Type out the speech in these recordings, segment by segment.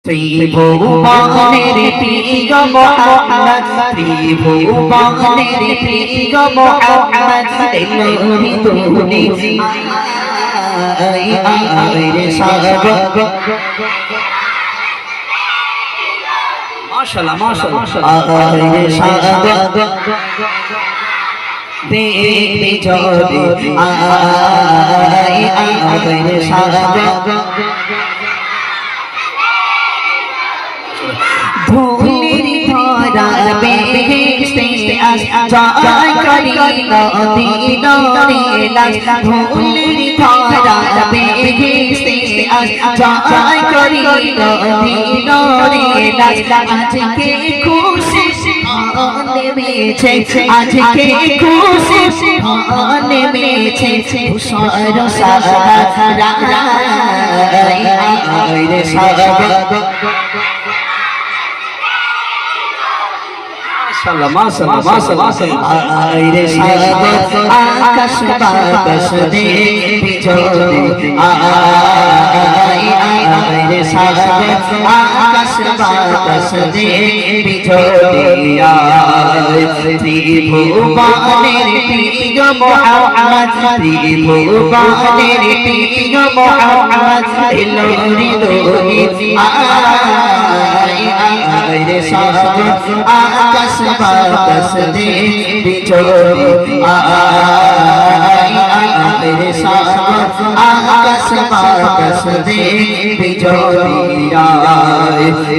ত্রিভুবনের প্রিয় মুহাম্মদ ত্রিভুবনের প্রিয় মুহাম্মদ এলোরি তুনি রে সাহাবা মাশাআল্লাহ মাশাআল্লাহ রে সাহাবা দেখবি যদি রে সাহাবা ধুলির ধরা বেহেশতে জয় করি নদীরে লাশ ধুলির ধরা বেহেশতে জয় করি নদীরে লাশ আজকে খুশি নেমেছে আজকে খুশি নেমেছে সর সারা রে সাহাবা মাশাআল্লাহ মাশাআল্লাহ আইরে সাহাবা আকাশ বাতাস দেখবি যদি আইরে সাহাবা আকাশ বাতাস দেখবি যদি ত্রিভুবনের প্রিয় মুহাম্মদ ত্রিভুবনের প্রিয় মুহাম্মদ এলোরি তুনি রে সাহাবা আকাশ বাতাস দেখবি যদি রে সাহাবা আকাশ বাতাস দেখবি যদি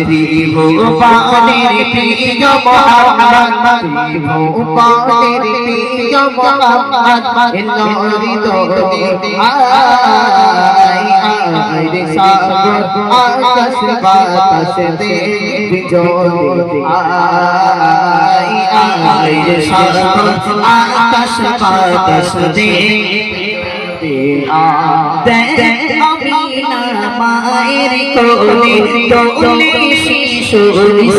ত্রিভুবনের প্রিয় মুহাম্মদ ত্রিভুবনের প্রিয় মুহাম্মদ এলোরি তুনি রে সাহাবা আকাশ বাতাস দেখবি যদি রে সাহাবা আকাশ বাতাস দেখবি আমিনা মায়ের কোলে দোলে শিশু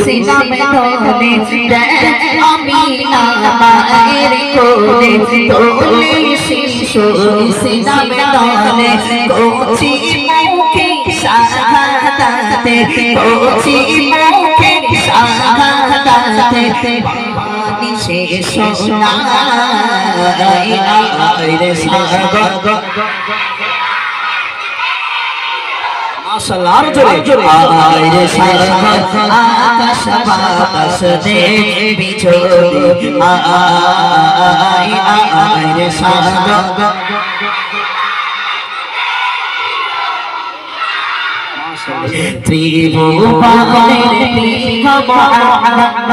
সিনাম ধরে আমিনা মায়ের কোলে দোলে শিশু সিনাম ধরে কোচি মুখে শাহাদাতে কোচি মুখে শাহাদাতে বাণী শেষ শোনায় রে সাহাবা মাশাআল্লাহ আর জোরে আইরে সাহাবা আকাশ বাতাস দেখবি যদি আইরে সাহাবা ত্রিভুবনের প্রিয় মুহাম্মদ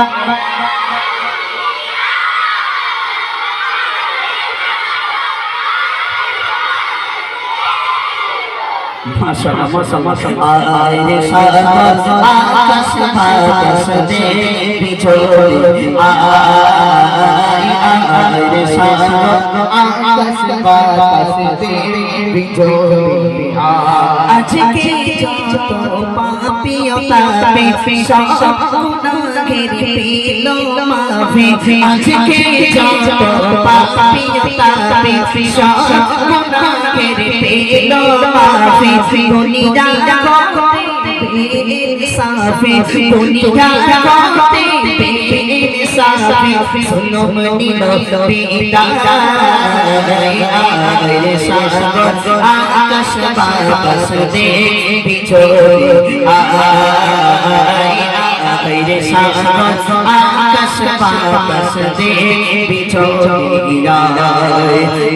মাশাআল্লাহ মাশাআল্লাহ আইরে সাহাবা আকাশ বাতাস দেখবি যদি আইরে সাহাবা আকাশ বাতাস দেখবি যদি আজকে যত পাপিও তাপে সব গুনাহের পেল মাফি আজকে যত পাপিও তাপে সব গুনাহের পেল মাফি দুনিয়া সাফে দুনিয়া করতে সাফে সুনো মনি পিতা রে সাহাবা আকাশ বাতাস দেখবি যদি রে সাহাবা আকাশ বাতাস দেখবি যদি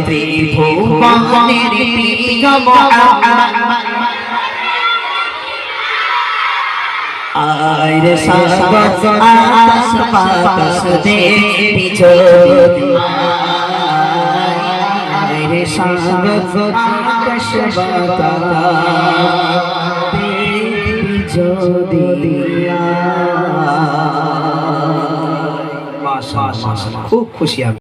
ত্রিভুবনের প্রিয় মুহাম্মদ আইরে সাহাবা আকাশ বাতাস দেখবি যদি আইরে সাহাবা আকাশ বাতাস দেখবি যদি মাশাআল্লাহ খুব খুশি আমি।